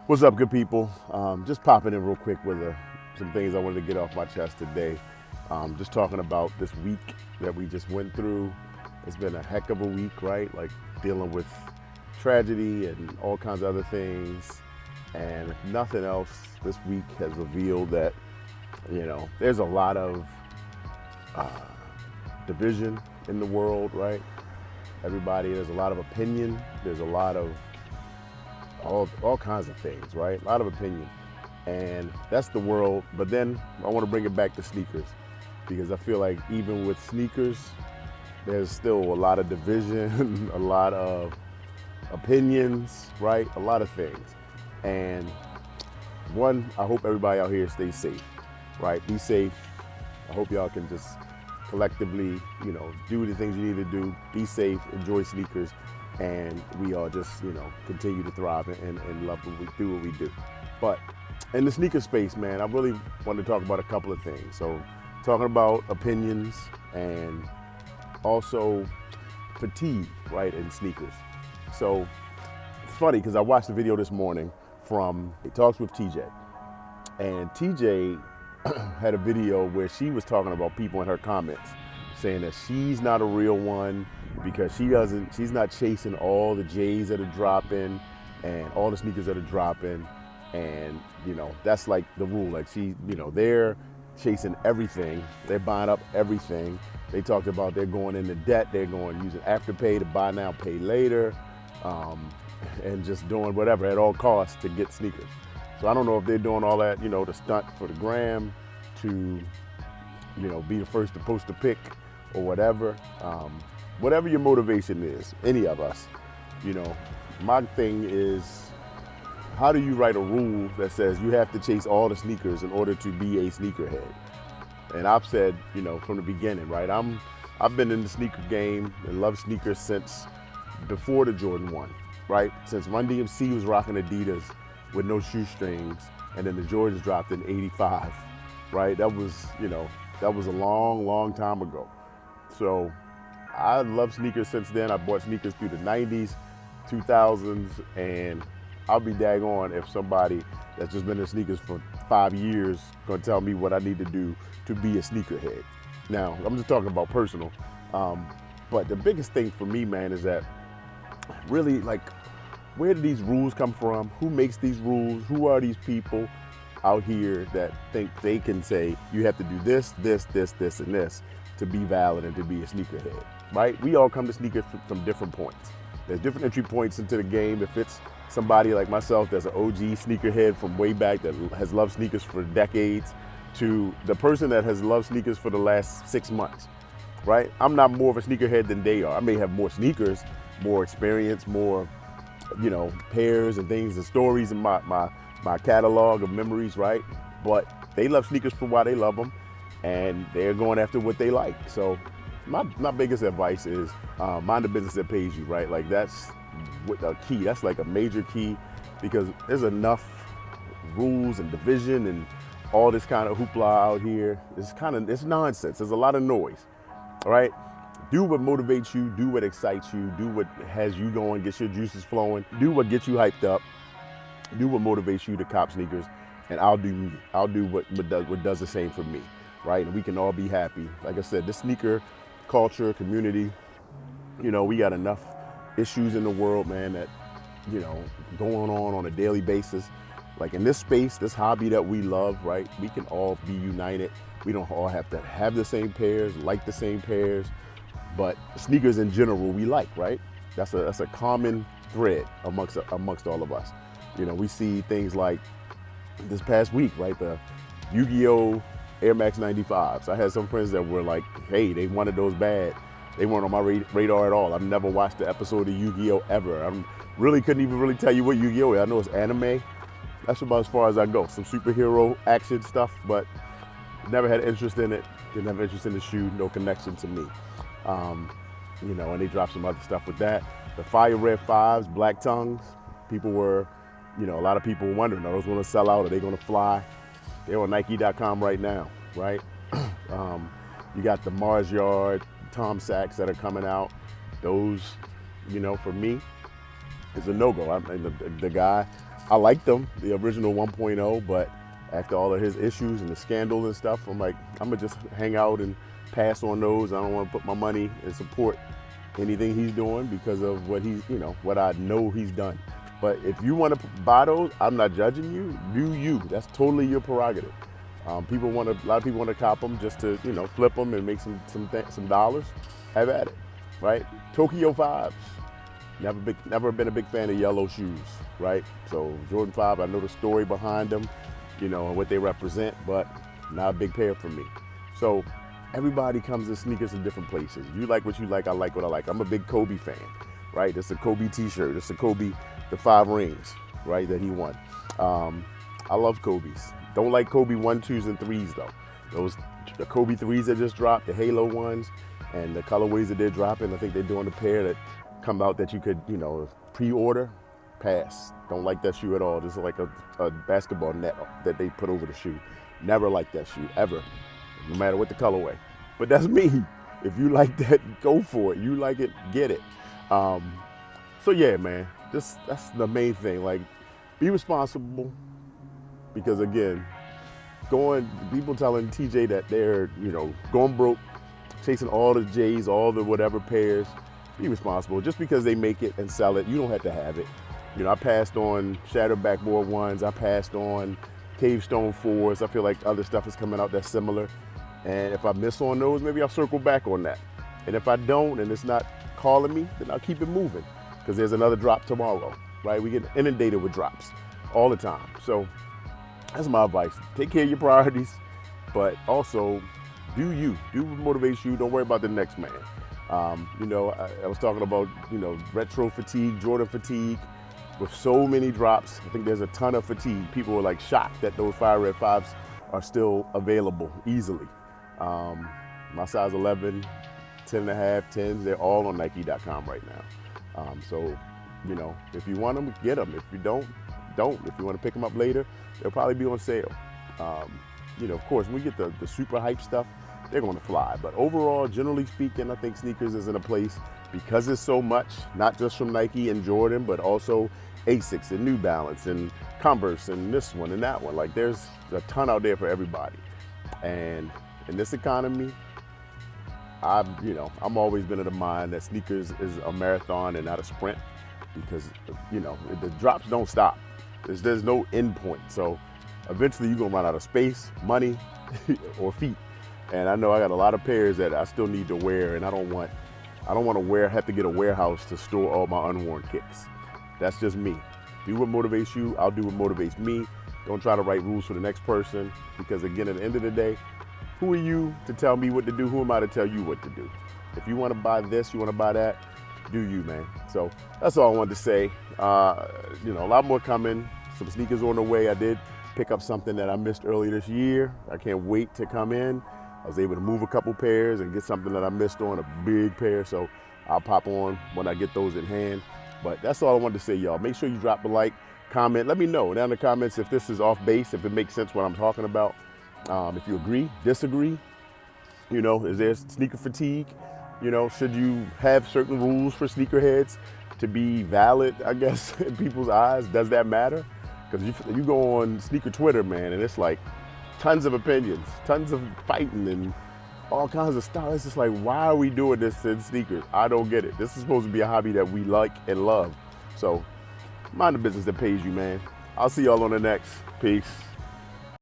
What's up, good people? Just popping in real quick with some things I wanted to get off my chest today. Just talking about this week that we just went through. It's been a heck of a week, right? Like dealing with tragedy and all kinds of other things. And if nothing else, this week has revealed that, there's a lot of division in the world, right? There's a lot of opinion. There's a lot of all kinds of things, right? A lot of opinion. And that's the world. But then I want to bring it back to sneakers because I feel like even with sneakers, there's still a lot of division, a lot of opinions, right? A lot of things. And one, I hope everybody out here stays safe, right? Be safe. I hope y'all can just collectively, do the things you need to do. Be safe, enjoy sneakers, and we all just, continue to thrive and love what we do. But in the sneaker space, man, I really want to talk about a couple of things. So talking about opinions and also fatigue, right, in sneakers. So it's funny because I watched a video this morning from Talks with TJ. And TJ had a video where she was talking about people in her comments saying that she's not a real one because she's not chasing all the J's that are dropping and all the sneakers that are dropping. And, that's like the rule. Like they're chasing everything. They're buying up everything. They talked about they're going into debt. They're going using Afterpay to buy now, pay later, and just doing whatever at all costs to get sneakers. So I don't know if they're doing all that, to stunt for the gram, to, be the first to post a pic or whatever. Whatever your motivation is, any of us, my thing is, how do you write a rule that says you have to chase all the sneakers in order to be a sneakerhead? And I've said, from the beginning, right? I've been in the sneaker game and loved sneakers since before the Jordan 1, right? Since Run DMC was rocking Adidas with no shoestrings, and then the Jordans dropped in '85, right? That was a long, long time ago. So I love sneakers since then. I bought sneakers through the '90s, 2000s, and I'll be daggone if somebody that's just been in sneakers for 5 years gonna tell me what I need to do to be a sneakerhead. Now, I'm just talking about personal, but the biggest thing for me, man, is that really, like, where do these rules come from? Who makes these rules? Who are these people out here that think they can say you have to do this, this, this, this, and this to be valid and to be a sneakerhead, right? We all come to sneakers from different points. There's different entry points into the game. If it's somebody like myself that's an OG sneakerhead from way back that has loved sneakers for decades, to the person that has loved sneakers for the last 6 months, right? I'm not more of a sneakerhead than they are. I may have more sneakers, more experience, more, pairs and things and stories in my catalog of memories, right? But they love sneakers for why they love them, and they're going after what they like. So my biggest advice is mind the business that pays you, right? Like that's a key. That's like a major key, because there's enough rules and division and all this kind of hoopla out here. It's nonsense. There's a lot of noise, all right? Do what motivates you, do what excites you, do what has you going, gets your juices flowing, do what gets you hyped up, do what motivates you to cop sneakers, and I'll do me. I'll do what does the same for me, right? And we can all be happy. Like I said, this sneaker culture, community, we got enough issues in the world, man, that, going on a daily basis. Like in this space, this hobby that we love, right? We can all be united. We don't all have to have the same pairs, like the same pairs, but sneakers in general we like, right? That's a common thread amongst all of us. We see things like this past week, right? The Yu-Gi-Oh! Air Max 95s. I had some friends that were like, hey, they wanted those bad. They weren't on my radar at all. I've never watched the episode of Yu-Gi-Oh! Ever. I couldn't even really tell you what Yu-Gi-Oh! is. I know it's anime. That's about as far as I go. Some superhero action stuff, but never had interest in it. Didn't have interest in the shoe. No connection to me. And they dropped some other stuff with that. The Fire Red 5s, Black Tongues. People were, a lot of people were wondering, are those going to sell out? Are they going to fly? They're on Nike.com right now, right? You got the Mars Yard, Tom Sachs that are coming out. Those, for me, is a no-go. The guy I liked them, the original 1.0, but after all of his issues and the scandal and stuff, I'm like, I'm gonna just hang out and pass on those. I don't want to put my money and support anything he's doing because of what he's, what I know he's done. But if you want to buy those, I'm not judging you. Do you? That's totally your prerogative. A lot of people want to cop them just to, flip them and make some dollars. Have at it, right? Tokyo 5s. Never been a big fan of yellow shoes, right? So Jordan 5, I know the story behind them, and what they represent, but not a big pair for me. So everybody comes to sneakers in different places. You like what you like, I like what I like. I'm a big Kobe fan, right? It's a Kobe t-shirt. It's a Kobe, the 5 rings, right, that he won. I love Kobe's. Don't like Kobe 1, 2s, and 3s though. The Kobe 3s that just dropped, the Halo ones, and the colorways that they're dropping, I think they're doing a pair that come out that you could, pre-order, pass. Don't like that shoe at all. Just like a basketball net that they put over the shoe. Never liked that shoe, ever, no matter what the colorway. But that's me. If you like that, go for it. You like it, get it. So yeah, man, that's the main thing. Like, be responsible, because again, people telling TJ that they're, going broke, chasing all the J's, all the whatever pairs. Be responsible. Just because they make it and sell it, you don't have to have it. I passed on Shattered Backboard 1s. I passed on Cavestone 4s. I feel like other stuff is coming out that's similar. And if I miss on those, maybe I'll circle back on that. And if I don't, and it's not calling me, then I'll keep it moving, because there's another drop tomorrow, right? We get inundated with drops all the time. So that's my advice. Take care of your priorities, but also do you. Do what motivates you. Don't worry about the next man. I was talking about, retro fatigue, Jordan fatigue. With so many drops, I think there's a ton of fatigue. People were like shocked that those Fire Red 5s are still available easily. My size 11, 10 and a half, 10s, they're all on Nike.com right now. So, if you want them, get them. If you don't. If you want to pick them up later, they'll probably be on sale. Of course, when we get the super hype stuff, they're going to fly. But overall, generally speaking, I think sneakers is in a place, because there's so much, not just from Nike and Jordan, but also Asics and New Balance and Converse and this one and that one. Like, there's a ton out there for everybody. And in this economy, I'm always been of the mind that sneakers is a marathon and not a sprint, because, the drops don't stop. There's no end point. So eventually you're going to run out of space, money, or feet. And I know I got a lot of pairs that I still need to wear, and I don't want to have to get a warehouse to store all my unworn kicks. That's just me. Do what motivates you. I'll do what motivates me. Don't try to write rules for the next person, because again, at the end of the day, who are you to tell me what to do? Who am I to tell you what to do? If you want to buy this, you want to buy that, do you, man. So that's all I wanted to say. A lot more coming. Some sneakers on the way. I did pick up something that I missed earlier this year. I can't wait to come in. I was able to move a couple pairs and get something that I missed on, a big pair. So I'll pop on when I get those in hand. But that's all I wanted to say, y'all. Make sure you drop a like, comment. Let me know down in the comments if this is off base, if it makes sense what I'm talking about. If you agree, disagree, is there sneaker fatigue? Should you have certain rules for sneakerheads to be valid, I guess, in people's eyes? Does that matter? Because you go on sneaker Twitter, man, and it's like tons of opinions, tons of fighting and all kinds of stuff. It's just like, why are we doing this in sneakers? I don't get it. This is supposed to be a hobby that we like and love. So mind the business that pays you, man. I'll see y'all on the next. Peace.